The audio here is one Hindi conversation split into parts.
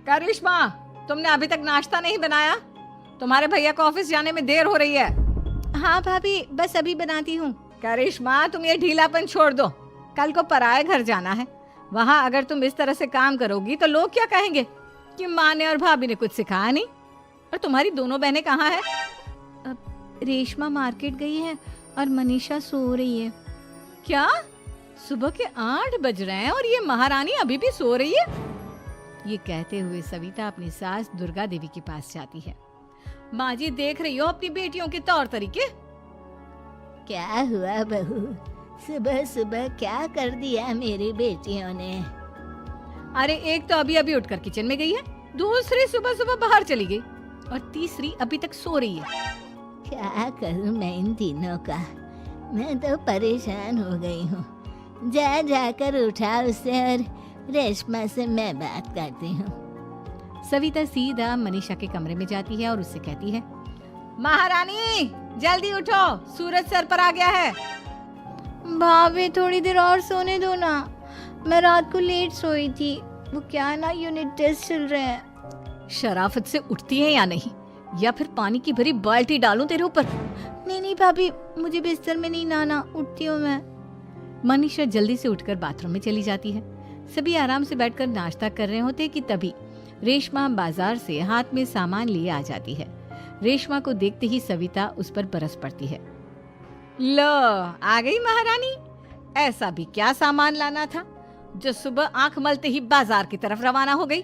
करिश्मा, तुमने अभी तक नाश्ता नहीं बनाया? तुम्हारे भैया को ऑफिस जाने में देर हो रही है। हाँ भाभी, बस अभी बनाती हूँ। करिश्मा, तुम ये ढीलापन छोड़ दो। कल को पराए घर जाना है। वहाँ अगर तुम इस तरह से काम करोगी तो लोग क्या कहेंगे कि माँ ने और भाभी ने कुछ सिखाया नहीं। और तुम्हारी दोनों बहनें कहाँ हैं? रेशमा मार्केट गई है और मनीषा सो रही है। क्या? सुबह के 8 बज रहे हैं और ये महारानी अभी भी सो रही है? ये कहते हुए सविता अपनी सास दुर्गा देवी के पास जाती है। माँ जी, देख रही हो अपनी बेटियों के तौर तरीके? क्या हुआ बहू, सुबह सुबह क्या कर दिया मेरी बेटियों ने? अरे एक तो अभी अभी उठकर किचन में गई है, दूसरी सुबह सुबह बाहर चली गई और तीसरी अभी तक सो रही है। क्या करूं मैं इन तीनों का, मैं तो परेशान हो गई हूँ। जा जाकर उठा उसे और रेशमा से मैं बात करती हूँ। सविता सीधा मनीषा के कमरे में जाती है और उससे कहती है, महारानी जल्दी उठो, सूरज सर पर आ गया है। भाभी थोड़ी देर और सोने दो ना, मैं रात को लेट सोई थी। वो क्या ना, यूनिट टेस्ट चल रहे हैं। शराफत से उठती है या नहीं, या फिर पानी की भरी बाल्टी डालूं तेरे ऊपर? नहीं भाभी, मुझे बिस्तर में नहीं नहाना, उठती हूँ मैं। मनीषा जल्दी से उठकर बाथरूम में चली जाती है। सभी आराम से बैठकर नाश्ता कर रहे होते कि तभी रेशमा बाजार से हाथ में सामान लिए आ जाती है। रेशमा को देखते ही सविता उस पर बरस पड़ती है। लो, आ गई महारानी। ऐसा भी क्या सामान लाना था जो सुबह आंख मलते ही बाजार की तरफ रवाना हो गई?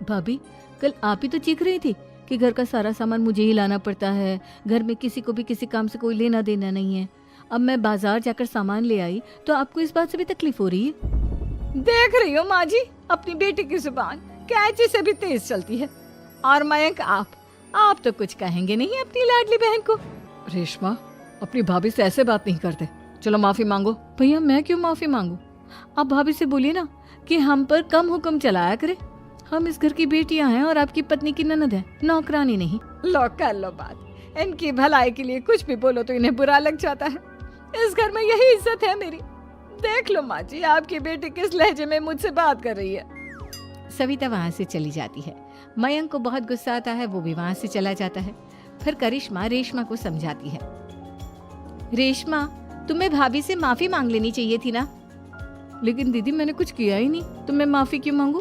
भाभी, कल आप ही तो चीख रही थी कि घर का सारा सामान मुझे ही लाना पड़ता है, घर में किसी को भी किसी काम से कोई लेना देना नहीं है। अब मैं बाजार जाकर सामान ले आई तो आपको इस बात से भी तकलीफ हो रही है? देख रही हो माँ जी, अपनी बेटी की जुबान कैंची से भी तेज चलती है। और मयंक, आप तो कुछ कहेंगे नहीं अपनी लाडली बहन को? रेशमा, अपनी भाभी से ऐसे बात नहीं करते। चलो माफी मांगो। भैया, मैं क्यों माफी मांगू? आप भाभी से बोलिए ना कि हम पर कम हुक्म चलाया करे। हम इस घर की बेटियां हैं और आपकी पत्नी की ननद है, नौकरानी नहीं। लो कर लो बात। इनकी भलाई के लिए कुछ भी बोलो तो इन्हें बुरा लग जाता है। इस घर में यही इज्जत है मेरी। देख लो माँ जी, आपकी बेटी किस लहजे में मुझसे बात कर रही है। सविता वहाँ से चली जाती है। मयंक को बहुत गुस्सा आता है, वो भी वहाँ से चला जाता है। फिर करिश्मा रेशमा को समझाती है, रेशमा, तुम्हें भाभी से माफी मांग लेनी चाहिए थी ना। लेकिन दीदी, मैंने कुछ किया ही नहीं, तो मैं माफी क्यों मांगू?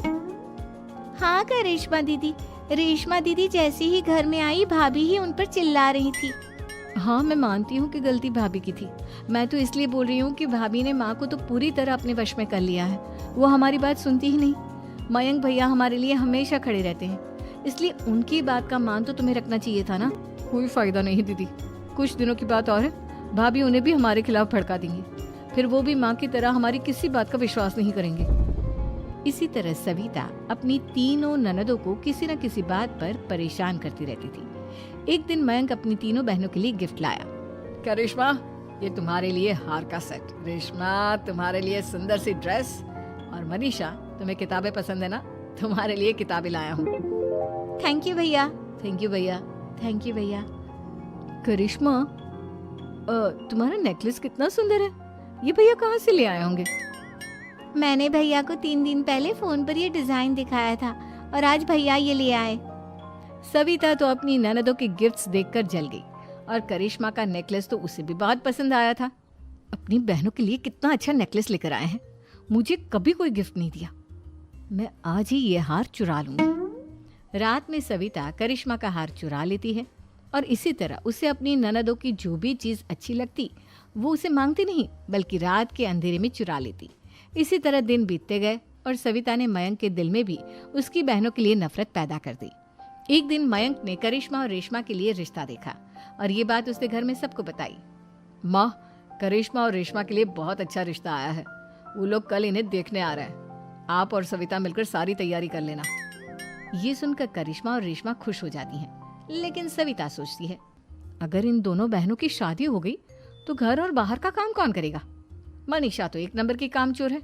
हाँ करिश्मा दीदी, रेशमा दीदी जैसे ही घर में आई भाभी ही उन पर चिल्ला रही थी। हाँ, मैं मानती हूँ कि गलती भाभी की थी। मैं तो इसलिए बोल रही हूँ कि भाभी ने माँ को तो पूरी तरह अपने वश में कर लिया है। वो हमारी बात सुनती ही नहीं। मयंक भैया हमारे लिए हमेशा खड़े रहते हैं, इसलिए उनकी बात का मान तो तुम्हें रखना चाहिए था ना। कोई फायदा नहीं दीदी, कुछ दिनों की बात और है, भाभी उन्हें भी हमारे खिलाफ भड़का देंगी। फिर वो भी माँ की तरह हमारी किसी बात का विश्वास नहीं करेंगे। इसी तरह सविता अपनी तीनों ननदों को किसी न किसी बात पर परेशान करती रहती थी। एक दिन मयंक अपनी तीनों बहनों के लिए गिफ्ट लाया। करिश्मा, ये तुम्हारे लिए हार का सेट। रेशमा, तुम्हारे लिए सुंदर सी ड्रेस। और मनीषा, तुम्हें किताबें पसंद है ना, तुम्हारे लिए किताबें लाया हूँ। थैंक यू भैया। थैंक यू भैया। थैंक यू भैया। करिश्मा, तुम्हारा नेकलेस कितना सुंदर है। ये भैया कहाँ से ले आए होंगे? मैंने भैया को 3 दिन पहले फोन पर ये डिजाइन दिखाया था और आज भैया ये ले आए। सविता तो अपनी ननदों के गिफ्ट्स देखकर जल गई और करिश्मा का नेकलेस तो उसे भी बहुत पसंद आया था। अपनी बहनों के लिए कितना अच्छा नेकलेस लेकर आए हैं, मुझे कभी कोई गिफ्ट नहीं दिया। मैं आज ही ये हार चुरा लूंगी। रात में सविता करिश्मा का हार चुरा लेती है और इसी तरह उसे अपनी ननदों की जो भी चीज अच्छी लगती वो उसे मांगती नहीं, बल्कि रात के अंधेरे में चुरा लेती। इसी तरह दिन बीतते गए और सविता ने मयंक के दिल में भी उसकी बहनों के लिए नफरत पैदा कर दी। एक दिन मयंक ने करिश्मा और रेशमा के लिए रिश्ता देखा और ये बात उसने घर में सबको बताई। माँ, करिश्मा और रेशमा के लिए बहुत अच्छा रिश्ता आया है। वो लोग कल इन्हें देखने आ रहे हैं। आप और सविता मिलकर सारी तैयारी कर लेना। ये सुनकर करिश्मा और रेशमा खुश हो जाती हैं, लेकिन सविता सोचती है, अगर इन दोनों बहनों की शादी हो गई तो घर और बाहर का काम कौन करेगा? मनीषा तो 1 नंबर की कामचोर है,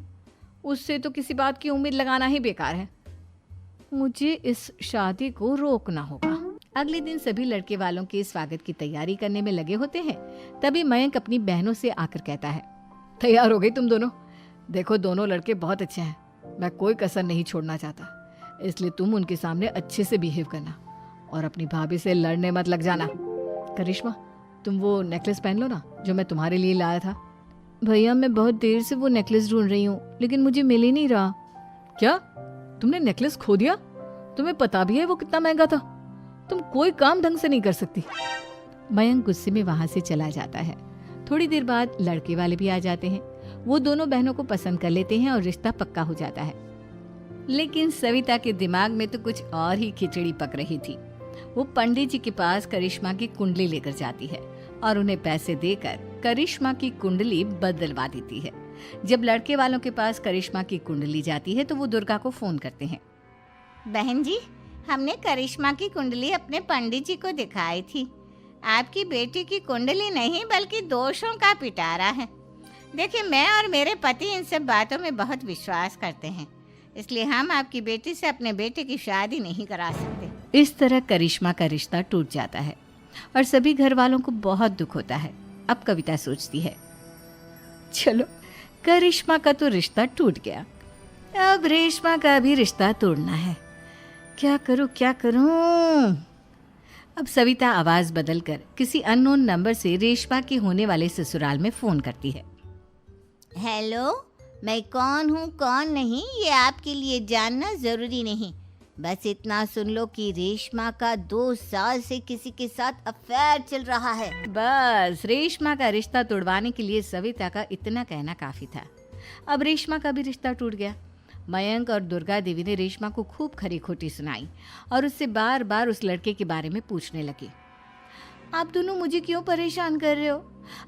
उससे तो किसी बात की उम्मीद लगाना ही बेकार है। मुझे इस शादी को रोकना होगा। अगले दिन सभी लड़के वालों के स्वागत की तैयारी करने में लगे होते हैं। तभी मयंक अपनी बहनों से आकर कहता है, तैयार हो गई तुम दोनों? देखो, दोनों लड़के बहुत अच्छे हैं, मैं कोई कसर नहीं छोड़ना चाहता। इसलिए तुम उनके सामने अच्छे से बिहेव करना और अपनी भाभी से लड़ने मत लग जाना। करिश्मा, तुम वो नेकलेस पहन लो ना जो मैं तुम्हारे लिए लाया था। भैया मैं बहुत देर से वो नेकलेस ढूंढ रही हूँ लेकिन मुझे मिल ही नहीं रहा। क्या तुमने नेकलेस खो दिया? तुम्हें पता भी है वो कितना महंगा था। तुम कोई काम ढंग से नहीं कर सकती। मयंक गुस्से में वहां से चला जाता है। थोड़ी देर बाद लड़के वाले भी आ जाते हैं। वो दोनों बहनों को पसंद कर लेते हैं और रिश्ता पक्का हो जाता है। लेकिन सविता के दिमाग में तो कुछ और ही खिचड़ी पक रही थी। वो पंडित जी के पास करिश्मा की कुंडली लेकर जाती है और उन्हें पैसे देकर करिश्मा की कुंडली बदलवा देती है। जब लड़के वालों के पास करिश्मा की कुंडली जाती है तो वो दुर्गा को फोन करते हैं। बहन जी, हमने करिश्मा की कुंडली अपने पंडित जी को दिखाई थी। आपकी बेटी की कुंडली नहीं बल्कि दोषों का पिटारा है। देखिए, मैं और मेरे पति इन सब बातों में बहुत विश्वास करते हैं, इसलिए हम आपकी बेटी से अपने बेटे की शादी नहीं करा सकते। इस तरह करिश्मा का रिश्ता टूट जाता है और सभी घर वालों को बहुत दुख होता है। अब कविता सोचती है, चलो करिश्मा का तो रिश्ता टूट गया, अब रेशमा का भी रिश्ता तोड़ना है। क्या करूं? अब सविता आवाज बदलकर किसी अननोन नंबर से रेशमा के होने वाले ससुराल में फोन करती है। हेलो, मैं कौन हूँ कौन नहीं ये आपके लिए जानना जरूरी नहीं। बस इतना सुन लो कि रेशमा का 2 साल से किसी के साथ अफेयर चल रहा है। बस रेशमा का रिश्ता तोड़वाने के लिए सविता का इतना कहना काफी था। अब रेशमा का भी रिश्ता टूट गया। मयंक और दुर्गा देवी ने रेशमा को खूब खरी खोटी सुनाई और उससे बार बार उस लड़के के बारे में पूछने लगी। आप दोनों मुझे क्यों परेशान कर रहे हो?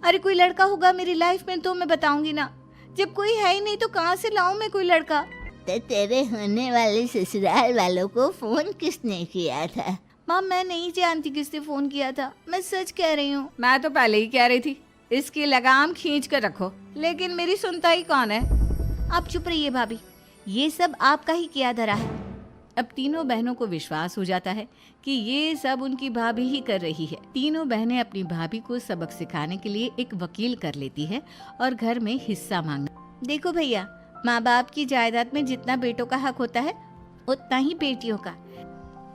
अरे कोई लड़का होगा मेरी लाइफ में तो मैं बताऊंगी ना। जब कोई है ही नहीं तो कहाँ से लाऊं मैं कोई लड़का? तो तेरे होने वाले ससुराल वालों को फोन किसने किया था? माँ मैं नहीं जानती किसने फोन किया था, मैं सच कह रही हूँ। मैं तो पहले ही कह रही थी इसकी लगाम खींच कर रखो, लेकिन मेरी सुनता ही कौन है। आप चुप रहिए भाभी, ये सब आपका ही किया धरा है। अब तीनों बहनों को विश्वास हो जाता है कि ये सब उनकी भाभी ही कर रही है। तीनों बहनें अपनी भाभी को सबक सिखाने के लिए एक वकील कर लेती है और घर में हिस्सा मांगना। देखो भैया, माँ बाप की जायदाद में जितना बेटों का हक होता है उतना ही बेटियों का,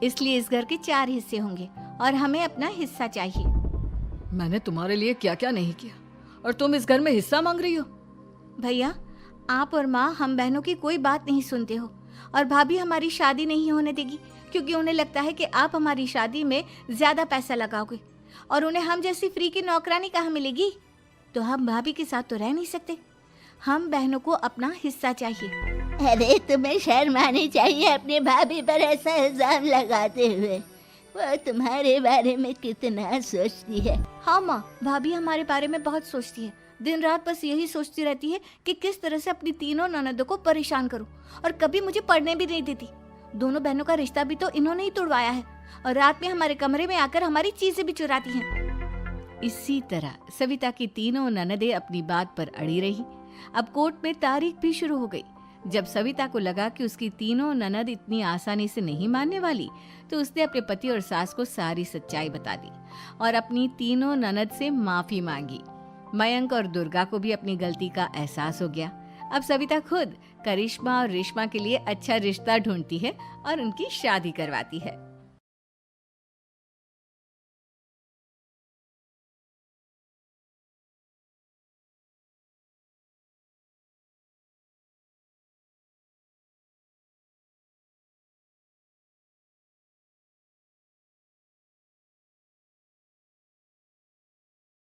इसलिए इस घर के 4 हिस्से होंगे और हमें अपना हिस्सा चाहिए। मैंने तुम्हारे लिए क्या क्या नहीं किया और तुम इस घर में हिस्सा मांग रही हो? भैया, आप और माँ हम बहनों की कोई बात नहीं सुनते हो और भाभी हमारी शादी नहीं होने देगी क्योंकि उन्हें लगता है कि आप हमारी शादी में ज्यादा पैसा लगाओगे और उन्हें हम जैसी फ्री की नौकरानी कहाँ मिलेगी। तो हम भाभी के साथ तो रह नहीं सकते, हम बहनों को अपना हिस्सा चाहिए। अरे तुम्हें शर्म आनी चाहिए अपने भाभी पर ऐसा इल्जाम लगाते हुए। वो तुम्हारे बारे में कितना सोचती है। हाँ माँ, भाभी हमारे बारे में बहुत सोचती है। दिन रात बस यही सोचती रहती है कि किस तरह से अपनी तीनों ननदों को परेशान करूं और कभी मुझे पढ़ने भी नहीं देती। दोनों बहनों का रिश्ता भी तो इन्होंने ही तोड़वाया है और रात में हमारे कमरे में आकर हमारी चीजें भी चुराती हैं। इसी तरह सविता की तीनों ननदें अपनी बात पर अड़ी रही। अब कोर्ट में तारीख भी शुरू हो गई। जब सविता को लगा कि उसकी तीनों ननद इतनी आसानी से नहीं मानने वाली, तो उसने अपने पति और सास को सारी सच्चाई बता दी और अपनी तीनों ननद से माफी मांगी। मयंक और दुर्गा को भी अपनी गलती का एहसास हो गया। अब सविता खुद करिश्मा और रेशमा के लिए अच्छा रिश्ता ढूंढती है और उनकी शादी करवाती है।